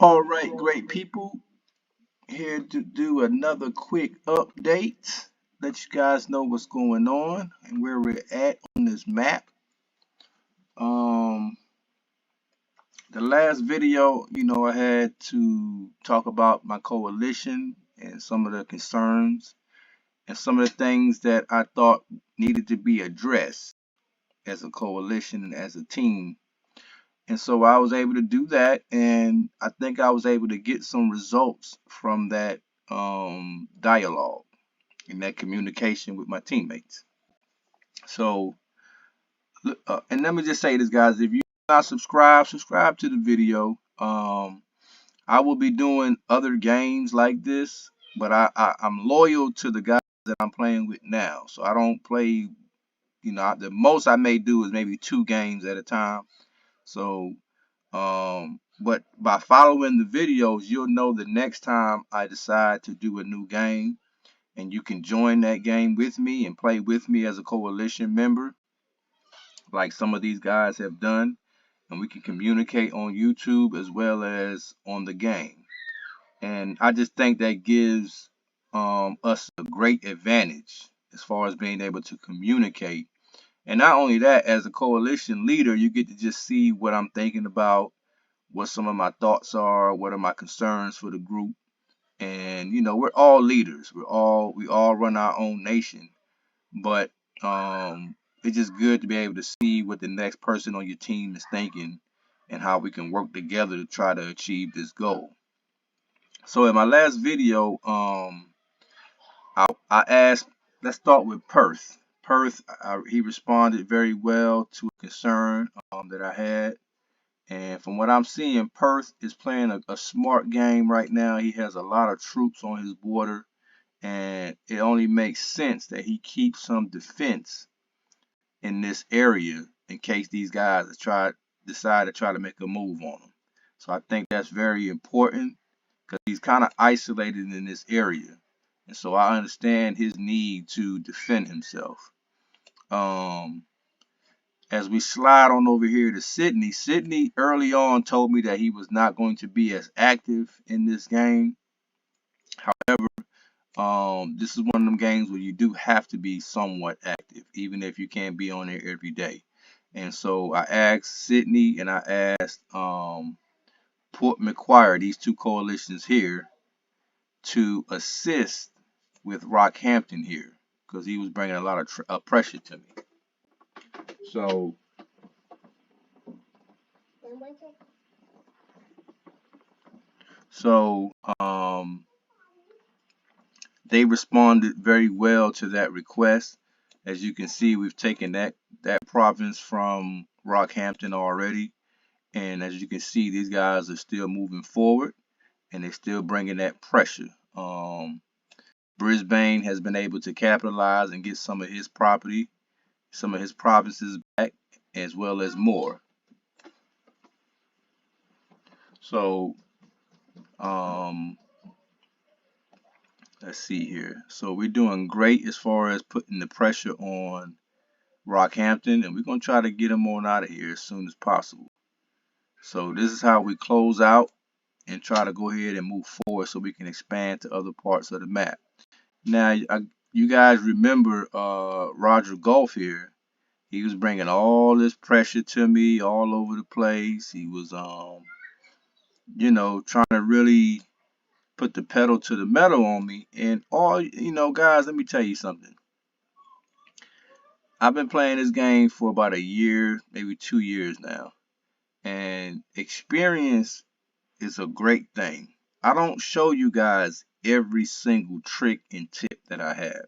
All right, great people. Here to do another quick update. Let you guys know what's going on and where we're at on this map. Um, the last video, I had to talk about my coalition and some of the concerns and some of the things that I thought needed to be addressed as a coalition and as a team. And so I was able to do that, and I think I was able to get some results from that dialogue and that communication with my teammates. So, and let me just say this, guys: if you're not subscribed, subscribe to the video. I will be doing other games like this, but I'm loyal to the guys that I'm playing with now. So I don't play. The most I may do is maybe 2 games at a time. So but by following the videos, you'll know the next time I decide to do a new game, and you can join that game with me and play with me as a coalition member, like some of these guys have done, and we can communicate on YouTube as well as on the game. And I just think that gives us a great advantage as far as being able to communicate. And not only that, as a coalition leader, you get to just see what I'm thinking about, what some of my thoughts are, what are my concerns for the group. And we're all leaders. We all run our own nation. But it's just good to be able to see what the next person on your team is thinking and how we can work together to try to achieve this goal. So in my last video, I asked, let's start with Perth. Perth, he responded very well to a concern that I had. And from what I'm seeing, Perth is playing a smart game right now. He has a lot of troops on his border, and it only makes sense that he keeps some defense in this area in case these guys decide to try to make a move on him. So I think that's very important because he's kind of isolated in this area. And so I understand his need to defend himself. Um, as we slide on over here to Sydney, Sydney early on told me that he was not going to be as active in this game. However, this is one of them games where you do have to be somewhat active, even if you can't be on there every day. And so I asked Sydney and I asked Port Macquarie, these two coalitions here, to assist with Rockhampton here because he was bringing a lot of pressure to me. So So they responded very well to that request. As you can see, we've taken that province from Rockhampton already, and as you can see, these guys are still moving forward, and they're still bringing that pressure. Brisbane has been able to capitalize and get some of his property, some of his provinces back, as well as more. So let's see here. So we're doing great as far as putting the pressure on Rockhampton, and we're going to try to get them on out of here as soon as possible. So this is how we close out and try to go ahead and move forward so we can expand to other parts of the map. Now, you guys remember Roger Gulf here. He was bringing all this pressure to me all over the place. He was, trying to really put the pedal to the metal on me. And guys, let me tell you something. I've been playing this game for about a year, maybe 2 years now. And experience is a great thing. I don't show you guys every single trick and tip that I have.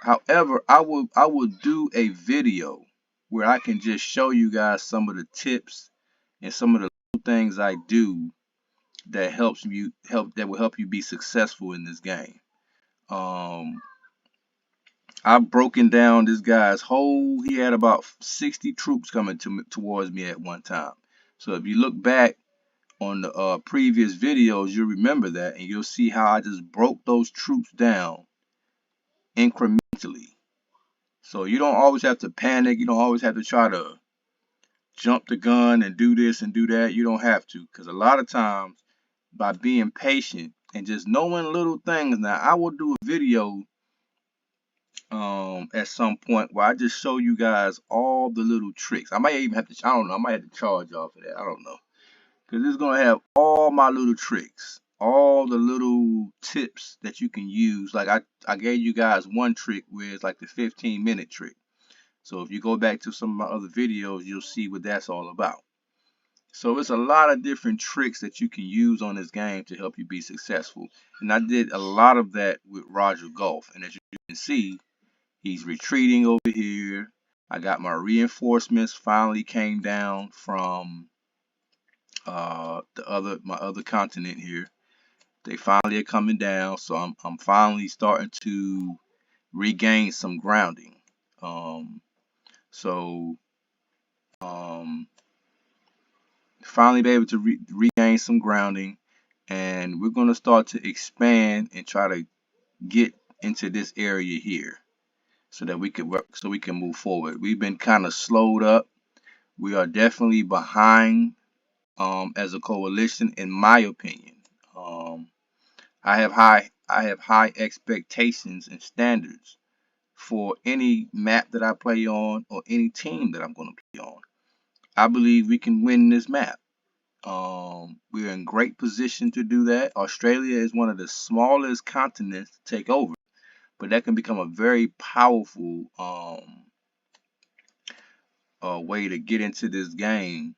However, I will do a video where I can just show you guys some of the tips and some of the little things I do that will help you be successful in this game. I've broken down this guy's he had about 60 troops coming towards me at one time. So if you look back on the previous videos, you'll remember that, and you'll see how I just broke those troops down incrementally. So you don't always have to panic. You don't always have to try to jump the gun and do this and do that. You don't have to, because a lot of times by being patient and just knowing little things. Now I will do a video at some point where I just show you guys all the little tricks. I might even have to, I don't know, I might have to charge y'all for that. I don't know. Because it's going to have all my little tricks, all the little tips that you can use. Like I gave you guys one trick where it's like the 15-minute trick. So if you go back to some of my other videos, you'll see what that's all about. So it's a lot of different tricks that you can use on this game to help you be successful. And I did a lot of that with Roger Golf. And as you can see, he's retreating over here. I got my reinforcements finally came down from my other continent here. They finally are coming down, so I'm finally starting to regain some grounding. Um, so finally be able to regain some grounding, and we're going to start to expand and try to get into this area here so that we can work, so we can move forward. We've been kind of slowed up. We are definitely behind as a coalition, in my opinion. I have high expectations and standards for any map that I play on or any team that I'm going to play on. I believe we can win this map. We're in great position to do that. Australia is one of the smallest continents to take over, but that can become a very powerful way to get into this game,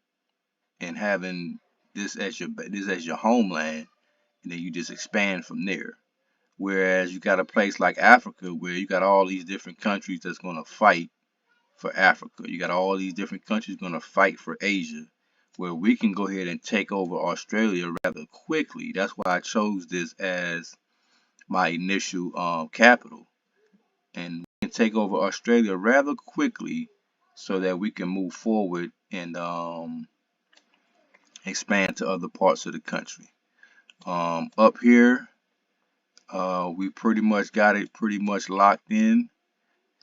and having this as your homeland, and then you just expand from there. Whereas you got a place like Africa where you got all these different countries that's going to fight for Africa. You got all these different countries going to fight for Asia, where we can go ahead and take over Australia rather quickly. That's why I chose this as my initial capital. And we can take over Australia rather quickly so that we can move forward and expand to other parts of the country. Up here, we pretty much got it pretty much locked in.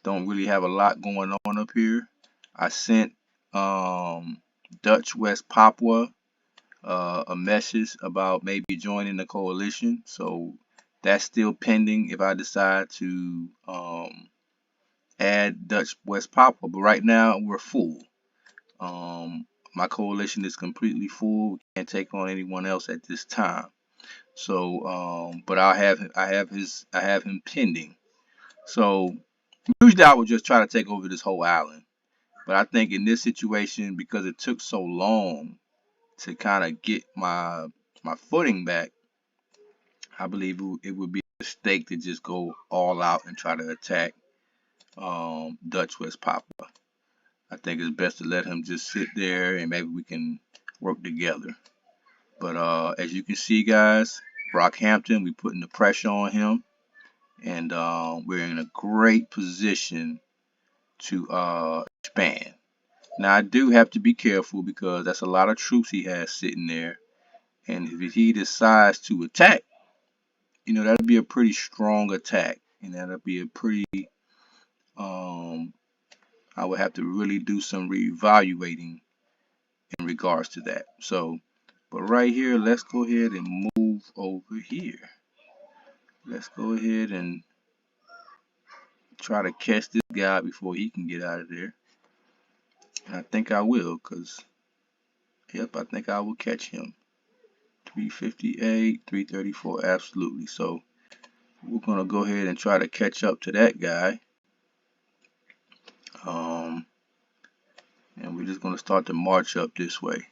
Don't really have a lot going on up here. I sent Dutch West Papua a message about maybe joining the coalition. So that's still pending if I decide to add Dutch West Papua. But right now we're full. My coalition is completely full. We can't take on anyone else at this time. So, but I have him pending. So usually I would just try to take over this whole island. But I think in this situation, because it took so long to kind of get my footing back, I believe it would be a mistake to just go all out and try to attack Dutch West Papua. I think it's best to let him just sit there and maybe we can work together. But as you can see, guys, Rockhampton, we're putting the pressure on him, and we're in a great position to expand. Now, I do have to be careful because that's a lot of troops he has sitting there. And if he decides to attack, that'll be a pretty strong attack. And that'll be a pretty, I would have to really do some reevaluating in regards to that. So, but right here, let's go ahead and move over here. Let's go ahead and try to catch this guy before he can get out of there. And I think I will, because, yep, I think I will catch him. 358, 334, absolutely. So we're going to go ahead and try to catch up to that guy. And we're just going to start to march up this way.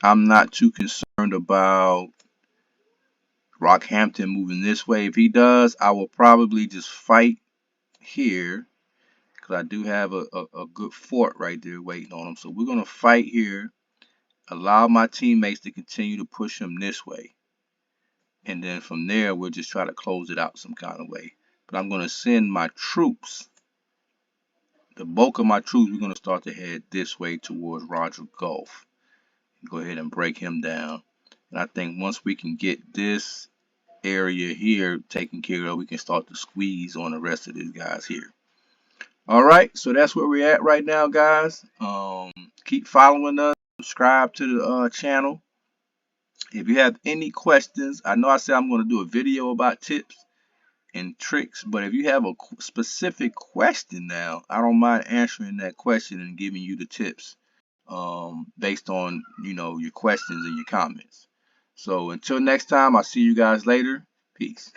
I'm not too concerned about Rockhampton moving this way. If he does, I will probably just fight here, because I do have a good fort right there waiting on him. So we're going to fight here, allow my teammates to continue to push him this way. And then from there, we'll just try to close it out some kind of way. But I'm going to send my troops, the bulk of my troops, we're going to start to head this way towards Roger Gulf. Go ahead and break him down. And I think once we can get this area here taken care of, we can start to squeeze on the rest of these guys here. All right, so that's where we're at right now, guys. Keep following us, subscribe to the channel. If you have any questions, I know I said I'm going to do a video about tips and tricks, but if you have a specific question now, I don't mind answering that question and giving you the tips based on, your questions and your comments. So until next time, I'll see you guys later. Peace.